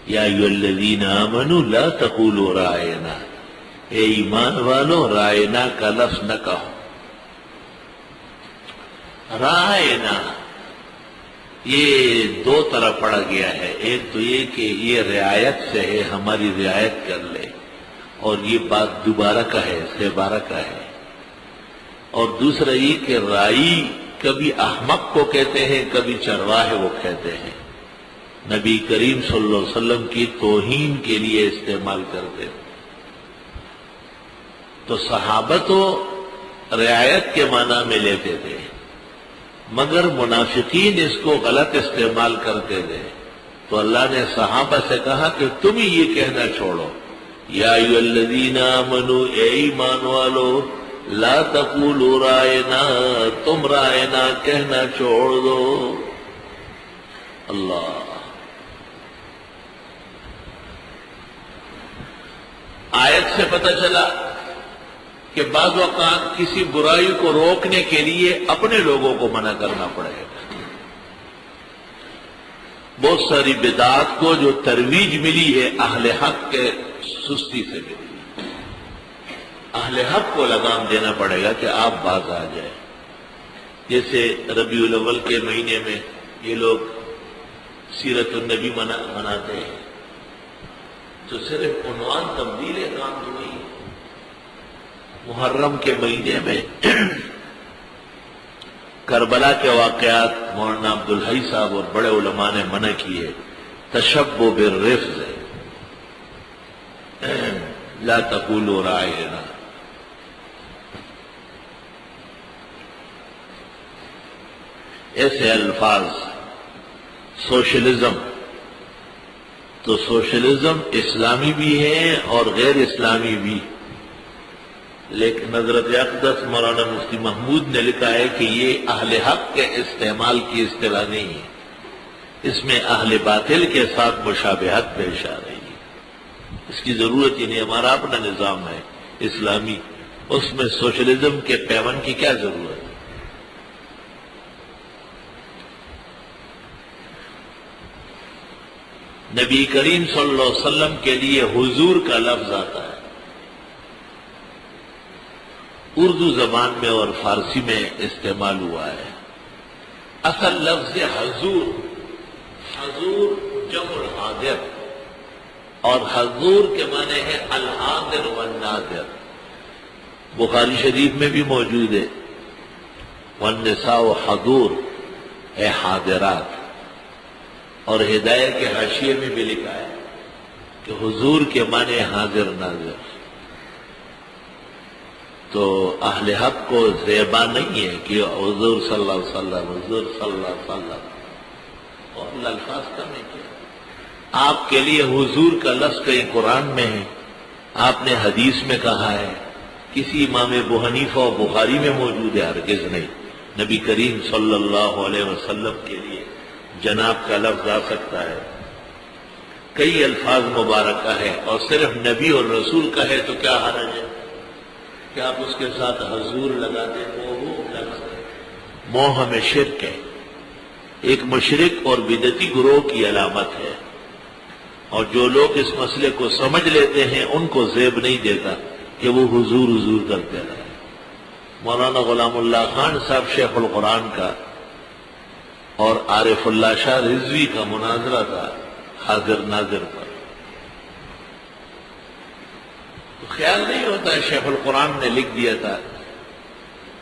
یا ایھا الذین آمنوا لا تقولوا رائنا، اے ایمان والو رائنا کا لفظ نہ کہو۔ رائنا یہ دو طرح پڑھا گیا ہے، ایک تو یہ کہ یہ رعایت سے ہے، ہماری رعایت کر لے، اور یہ بات دوبارہ کا ہے، سہبارہ کا ہے، اور دوسرا یہ کہ رائی کبھی احمق کو کہتے ہیں، کبھی چرواہے وہ کہتے ہیں، نبی کریم صلی اللہ علیہ وسلم کی توہین کے لیے استعمال کرتے ہیں۔ تو صحابہ تو رعایت کے معنی میں لیتے تھے، مگر منافقین اس کو غلط استعمال کرتے تھے، تو اللہ نے صحابہ سے کہا کہ تم ہی یہ کہنا چھوڑو، یا ایھا الذین آمنوا، اے ایمان والو، لا تقولوا رائنا، تم رائنا کہنا چھوڑ دو۔ اللہ، آیت سے پتہ چلا کہ بعض اوقات کسی برائی کو روکنے کے لیے اپنے لوگوں کو منع کرنا پڑے گا۔ بہت ساری بدعات کو جو ترویج ملی ہے اہل حق کے سستی سے ملی، اہل حق کو لگام دینا پڑے گا کہ آپ باز آ جائیں۔ جیسے ربیع الاول کے مہینے میں یہ لوگ سیرت النبی مناتے ہیں، تو صرف عنوان تبدیل کام تو نہیں ہے۔ محرم کے مہینے میں کربلا کے واقعات مولانا عبدالحی صاحب اور بڑے علماء نے منع کی ہے، تشبہ بالرفض، لا تقولوا رائنا۔ ایسے الفاظ، سوشلزم، تو سوشلزم اسلامی بھی ہے اور غیر اسلامی بھی، لیکن حضرت اقدس مولانا مفتی محمود نے لکھا ہے کہ یہ اہل حق کے استعمال کی اصطلاح نہیں ہے، اس میں اہل باطل کے ساتھ مشابہت پیش آ رہی ہے، اس کی ضرورت ہی نہیں۔ ہمارا اپنا نظام ہے اسلامی، اس میں سوشلزم کے پیون کی کیا ضرورت ہے؟ نبی کریم صلی اللہ علیہ وسلم کے لیے حضور کا لفظ آتا ہے، اردو زبان میں اور فارسی میں استعمال ہوا ہے۔ اصل لفظ حضور، حضور جمع الحاضر، اور حضور کے معنی ہے الحاضر والناظر، بخاری شریف میں بھی موجود ہے، والنساء حضور، اے حاضرات، اور ہدایہ کے حاشیے میں بھی لکھا ہے کہ حضور کے معنی حاضر ناظر۔ تو اہل حق کو زیبا نہیں ہے کہ حضور صلی اللہ علیہ وسلم، حضور صلی اللہ علیہ وسلم، اور الفاظ کم ہے کیا؟ آپ کے لیے حضور کا لفظ کہیں قرآن میں ہے، آپ نے حدیث میں کہا ہے، کسی امام ابو حنیفہ و بخاری میں موجود ہے؟ ہرگز نہیں۔ نبی کریم صلی اللہ علیہ وسلم کے لیے جناب کا لفظ آ سکتا ہے، کئی الفاظ مبارکہ ہے، اور صرف نبی اور رسول کا ہے تو کیا حرج ہے کہ آپ اس کے ساتھ حضور لگاتے ہو؟ وہ لفظ ہے، موہ میں شرک ہے، ایک مشرک اور بدعتی گروہ کی علامت ہے، اور جو لوگ اس مسئلے کو سمجھ لیتے ہیں ان کو زیب نہیں دیتا کہ وہ حضور حضور کرتے رہے۔ مولانا غلام اللہ خان صاحب شیخ القرآن کا اور عارف اللہ شاہ رضوی کا مناظرہ تھا حاضر ناظر پر، تو خیال نہیں ہوتا ہے، شیخ القرآن نے لکھ دیا تھا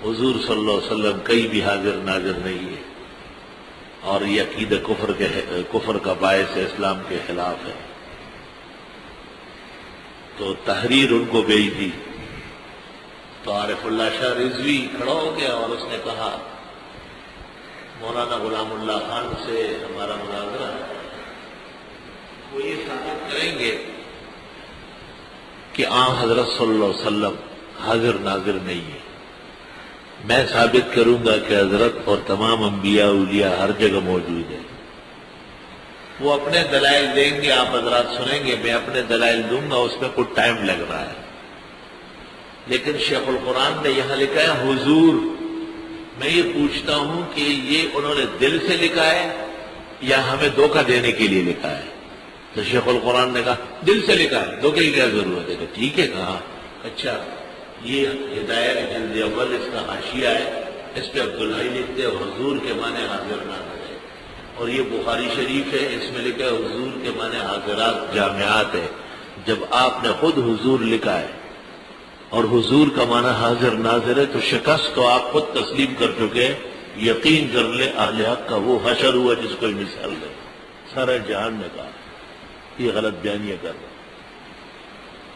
حضور صلی اللہ علیہ وسلم کہیں بھی حاضر ناظر نہیں ہے، اور یہ عقیدہ کفر کا باعث اسلام کے خلاف ہے۔ تو تحریر ان کو بھیج دی، تو عارف اللہ شاہ رضوی کھڑا ہو گیا اور اس نے کہا مولانا غلام اللہ خان سے ہمارا مناظرہ ہے، وہ یہ ثابت کریں گے کہ آن حضرت صلی اللہ علیہ وسلم حاضر ناظر نہیں ہے، میں ثابت کروں گا کہ حضرت اور تمام انبیاء اولیاء ہر جگہ موجود ہیں۔ وہ اپنے دلائل دیں گے، آپ حضرات سنیں گے، میں اپنے دلائل دوں گا، اس میں کچھ ٹائم لگ رہا ہے، لیکن شیخ القرآن نے یہاں لکھا ہے حضور۔ میں یہ پوچھتا ہوں کہ یہ انہوں نے دل سے لکھا ہے یا ہمیں دھوکہ دینے کے لیے لکھا ہے؟ تو شیخ القرآن نے کہا دل سے لکھا ہے، دھوکے کی کیا ضرورت ہے؟ کہ ٹھیک ہے، کہا اچھا یہ ہدایت جلد اول اس کا حاشیہ ہے، اس پہ عبدالحی لکھتے ہیں حضور کے معنی حاضر ناظر ہے، اور یہ بخاری شریف ہے، اس میں لکھا ہے حضور کے معنی حاضرات جامعات ہے۔ جب آپ نے خود حضور لکھا ہے اور حضور کا معنی حاضر ناظر ہے تو شکست تو آپ خود تسلیم کر چکے، یقین کر لے اہل حق کا وہ حشر ہوا جس کو مثال دے۔ سارا جہان نے کہا یہ غلط بیانیاں کر رہا،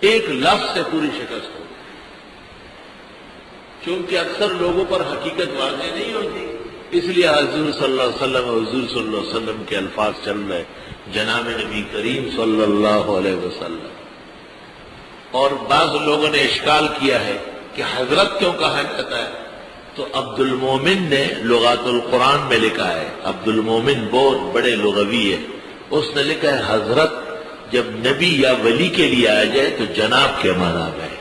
ایک لفظ سے پوری شکست ہو، کیونکہ اکثر لوگوں پر حقیقت واضح نہیں ہوتی، اس لیے حضور صلی اللہ علیہ وسلم اور حضور صلی اللہ علیہ وسلم کے الفاظ چل رہے، جناب نبی کریم صلی اللہ علیہ وسلم۔ اور بعض لوگوں نے اشکال کیا ہے کہ حضرت کیوں کہا جاتا ہے، تو عبد المومن نے لغات القرآن میں لکھا ہے، عبد المومن بہت بڑے لغوی ہے، اس نے لکھا ہے حضرت جب نبی یا ولی کے لیے آ جائے تو جناب کے معنی میں ہے،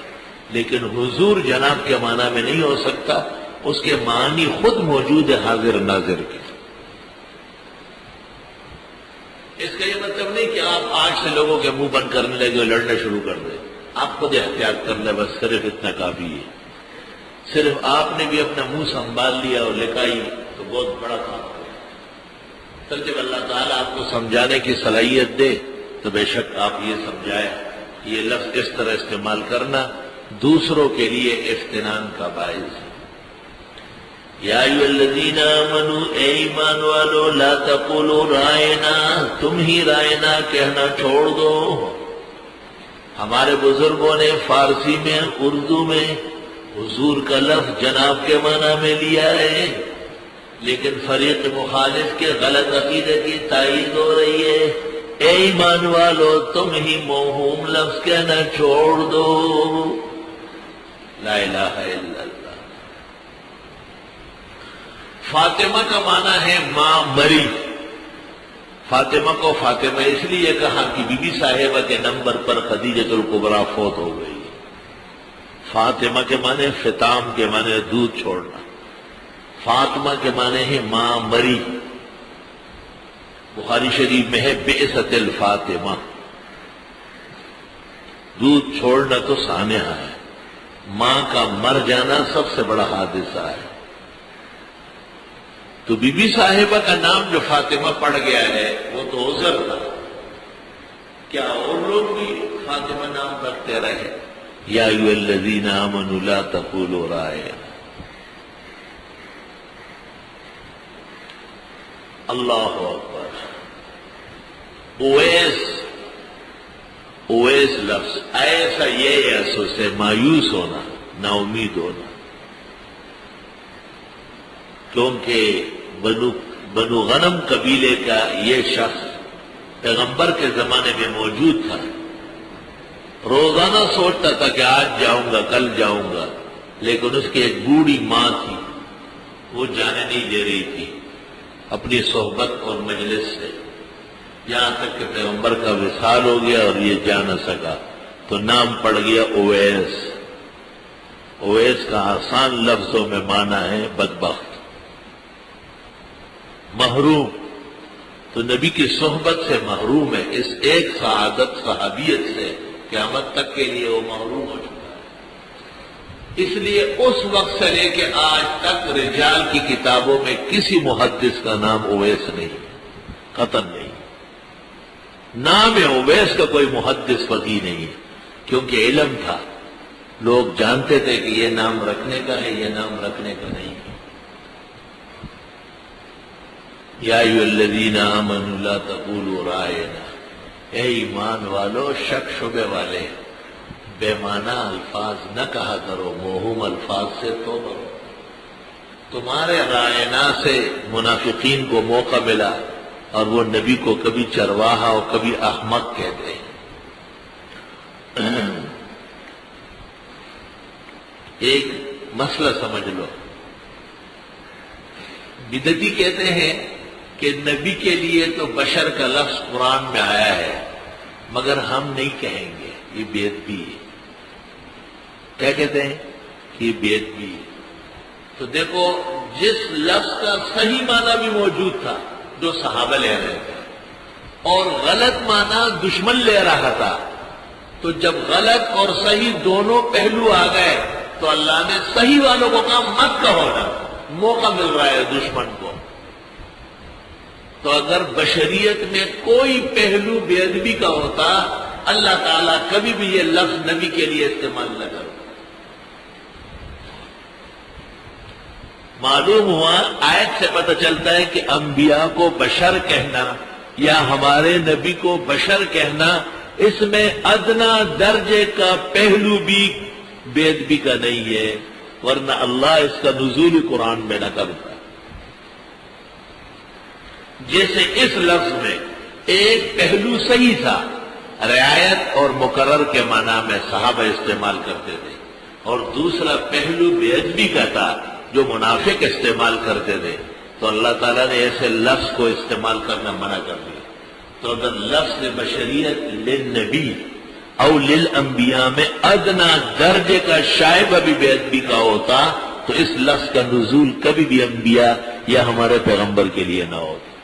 لیکن حضور جناب کے معنی میں نہیں ہو سکتا، اس کے معنی خود موجود ہے حاضر ناظر کے۔ اس کا یہ مطلب نہیں کہ آپ آج سے لوگوں کے منہ بند کرنے لگے اور لڑنا شروع کر دیں، آپ خود احتیاط کر لیں، بس صرف اتنا کافی ہے۔ صرف آپ نے بھی اپنا منہ سنبھال لیا اور لکھائی تو بہت بڑا کام ہو گیا۔ پھر جب اللہ تعالیٰ آپ کو سمجھانے کی صلاحیت دے تو بے شک آپ یہ سمجھائیں کہ یہ لفظ اس طرح استعمال کرنا دوسروں کے لیے افتنان کا باعث ہے۔ یا ایھا الذین آمنوا، اے ایمان والو، لا تقولوا رائنا، تم ہی رائنا کہنا چھوڑ دو۔ ہمارے بزرگوں نے فارسی میں، اردو میں حضور کا لفظ جناب کے معنی میں لیا ہے، لیکن فریق مخالف کے غلط عقیدے کی تائید ہو رہی ہے۔ اے ایمان والو تم ہی موہوم لفظ کہنا چھوڑ دو، لا الہ الا اللہ۔ فاطمہ کا معنی ہے ماں مری، فاطمہ کو فاطمہ اس لیے کہا کہ بی بی صاحبہ کے نمبر پر خدیجۃ الکبریٰ فوت ہو گئی۔ فاطمہ کے معنی فطام کے معنی دودھ چھوڑنا، فاطمہ کے معنی ہے ماں مری۔ بخاری شریف میں ہے بعثت الفاطمہ، دودھ چھوڑنا تو سانحہ ہے، ماں کا مر جانا سب سے بڑا حادثہ ہے۔ تو بی بی صاحبہ کا نام جو فاطمہ پڑ گیا ہے وہ تو عذر تھا، کیا اور لوگ بھی فاطمہ نام رکھتے رہے؟ یا ایھا الذین آمنوا لا تقولوا رائنا۔ اللہ اکبر۔ اویس لفظ ایسا یہ ایسو سے مایوس ہونا، نا امید ہونا، کیونکہ بنو غنم قبیلے کا یہ شخص پیغمبر کے زمانے میں موجود تھا، روزانہ سوچتا تھا کہ آج جاؤں گا کل جاؤں گا، لیکن اس کی ایک بوڑھی ماں تھی، وہ جانے نہیں دے رہی تھی اپنی صحبت اور مجلس سے، یہاں تک کہ پیغمبر کا وصال ہو گیا اور یہ جا نہ سکا، تو نام پڑ گیا اویس۔ اویس کا آسان لفظوں میں معنی ہے بدبخت، محروم، تو نبی کی صحبت سے محروم ہے، اس ایک سعادت صحابیت سے قیامت تک کے لیے وہ محروم ہو چکا ہے۔ اس لیے اس وقت سے لے کے آج تک رجال کی کتابوں میں کسی محدث کا نام اویس نہیں، قطعاً نہیں، نام اویس کا کوئی محدث فقیہ نہیں ہے، کیونکہ علم تھا، لوگ جانتے تھے کہ یہ نام رکھنے کا ہے، یہ نام رکھنے کا نہیں ہے۔ یا ایھا الذین آمنوا لا تقولوا رائنا، اے ایمان والو شک شبے والے بے معنی الفاظ نہ کہا کرو، موہوم الفاظ سے توبہ کرو۔ تمہارے رائنا سے منافقین کو موقع ملا اور وہ نبی کو کبھی چرواہا اور کبھی احمق کہتے ہیں۔ ایک مسئلہ سمجھ لو، بدعتی کہتے ہیں کہ نبی کے لیے تو بشر کا لفظ قرآن میں آیا ہے مگر ہم نہیں کہیں گے، یہ بےادبی ہے۔ کیا کہتے ہیں کہ یہ بےادبی ہے؟ تو دیکھو جس لفظ کا صحیح معنی بھی موجود تھا جو صحابہ لے رہے تھے، اور غلط معنی دشمن لے رہا تھا، تو جب غلط اور صحیح دونوں پہلو آ گئے تو اللہ نے صحیح والوں کو کہا مت کہو نا، موقع مل رہا ہے دشمن کو۔ تو اگر بشریت میں کوئی پہلو بے ادبی کا ہوتا، اللہ تعالیٰ کبھی بھی یہ لفظ نبی کے لیے استعمال نہ کرتا۔ معلوم ہوا، آیت سے پتہ چلتا ہے کہ انبیاء کو بشر کہنا یا ہمارے نبی کو بشر کہنا، اس میں ادنا درجے کا پہلو بھی بے ادبی کا نہیں ہے، ورنہ اللہ اس کا نزول قرآن میں نہ کرتا۔ جیسے اس لفظ میں ایک پہلو صحیح تھا، رعایت اور مقرر کے معنی میں صحابہ استعمال کرتے تھے، اور دوسرا پہلو بے ادبی کا تھا جو منافق استعمال کرتے تھے، تو اللہ تعالیٰ نے ایسے لفظ کو استعمال کرنا منع کر دیا۔ تو اگر لفظ بشریت للنبی او للانبیاء میں ادنا درجے کا شائبہ بھی بے ادبی کا ہوتا تو اس لفظ کا نزول کبھی بھی انبیاء یا ہمارے پیغمبر کے لیے نہ ہوتا۔